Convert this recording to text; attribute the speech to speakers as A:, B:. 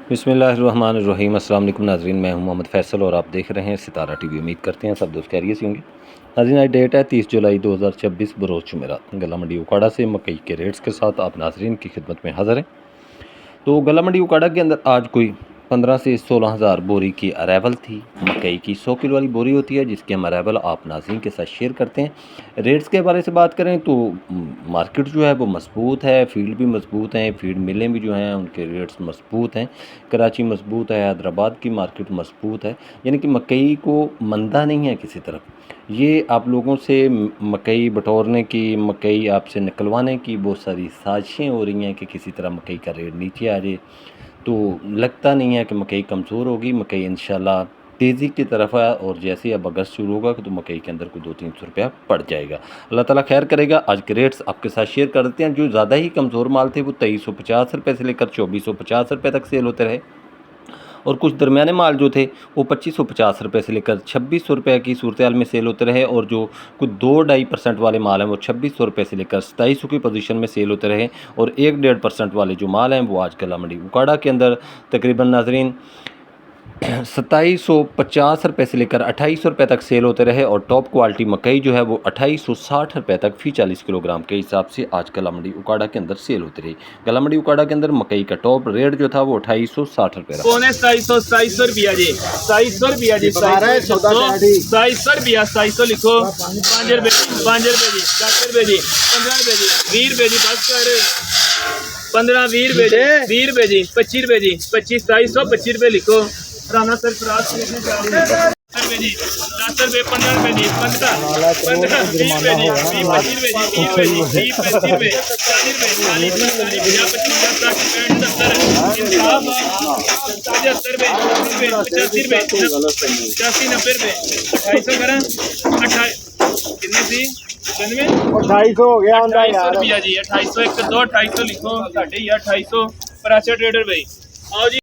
A: बिस्मिल्लाहिर्रहमानिर्रहीम। अस्सलाम वालेकुम नाज़रीन, मैं हूं मोहम्मद फ़ैसल और आप देख रहे हैं सितारा टीवी। उम्मीद करते हैं सब दोस्त खैरियत से होंगे। नाज़रीन, आज डेट है 30 जुलाई 2026 बरोज़ जुमेरात। गला मंडी उकाड़ा से मकई के रेट्स के साथ आप नाज़रीन की खिदमत में हाज़िर हैं। तो गला मंडी उकाड़ा के अंदर आज कोई 15 से 16 हज़ार बोरी की अराइवल थी। मकई की 100 किलो वाली बोरी होती है जिसकी हम अराइवल आप नाज़रीन के साथ शेयर करते हैं। रेट्स के बारे से बात करें तो मार्केट जो है वो मजबूत है, फील्ड भी मजबूत हैं, फील्ड मिलें भी जो हैं उनके रेट्स मजबूत हैं। कराची मजबूत है, हैदराबाद की मार्केट मजबूत है, यानी कि मकई को मंदा नहीं है किसी तरफ। ये आप लोगों से मकई बटोरने की, मकई आपसे निकलवाने की बहुत सारी साजिशें हो रही हैं कि किसी तरह मकई का रेट नीचे आ जाए। तो लगता नहीं है कि मकई कमज़ोर होगी। मकई इंशाल्लाह तेज़ी की तरफ है और जैसे ही अब अगस्त शुरू होगा तो मकई के अंदर कोई 200-300 रुपया पड़ जाएगा। अल्लाह ताला खैर करेगा। आज के रेट्स आपके साथ शेयर कर देते हैं। जो ज़्यादा ही कमज़ोर माल थे वो 2350 रुपये से लेकर 2450 रुपये तक सेल होते रहे और कुछ दरमियाने माल जो थे वो 2550 रुपये से लेकर 2600 रुपये की सूरत हाल में सेल होते रहे और जो कुछ 2-2.5% वाले माल हैं वो 2600 रुपये से लेकर 2700 की पोजीशन में सेल होते रहे और 1-1.5% वाले जो माल हैं वो आज गला मंडी उकाड़ा के अंदर तकरीबन नाजरीन 2750 रुपये से लेकर 2800 रुपये तक सेल होते रहे और टॉप क्वालिटी मकई जो है वो 2860 रुपये तक फ़ी 40 किलोग्राम के हिसाब से आज गला मंडी उकाड़ा के अंदर सेल होती रही। गला मंडी उकाड़ा के अंदर मकई का टॉप रेट जो था वो 2860 रुपये रहा।
B: 2700 रुपया जी, 2700 रुपया जी, 2700 रुपया, 2700 लिखो, 5 रुपये जी, 10 रुपये जी, 15 रुपये जी, 20 रुपये जी, बस कर 15-20 रुपये जी, 20 रुपये जी, 25 रुपये जी, 2725 रुपये लिखो। राना सरफराज जी, 10 रुपये जी, 15 रुपये जी, 15 20 रुपये जी, 20 25 रुपये जी, 30 रुपये जी, 30 35 रुपये, 40 रुपये, 40 50 55 60 65 70 75 रुपये, 85 रुपये, 85 90 रुपये, 2800 करा कितने थी
C: 2800 हो गया
B: 2800 रुपया जी, 2800 102 2800 लिखो, 2800 प्राचा ट्रेडर भाई आओ जी।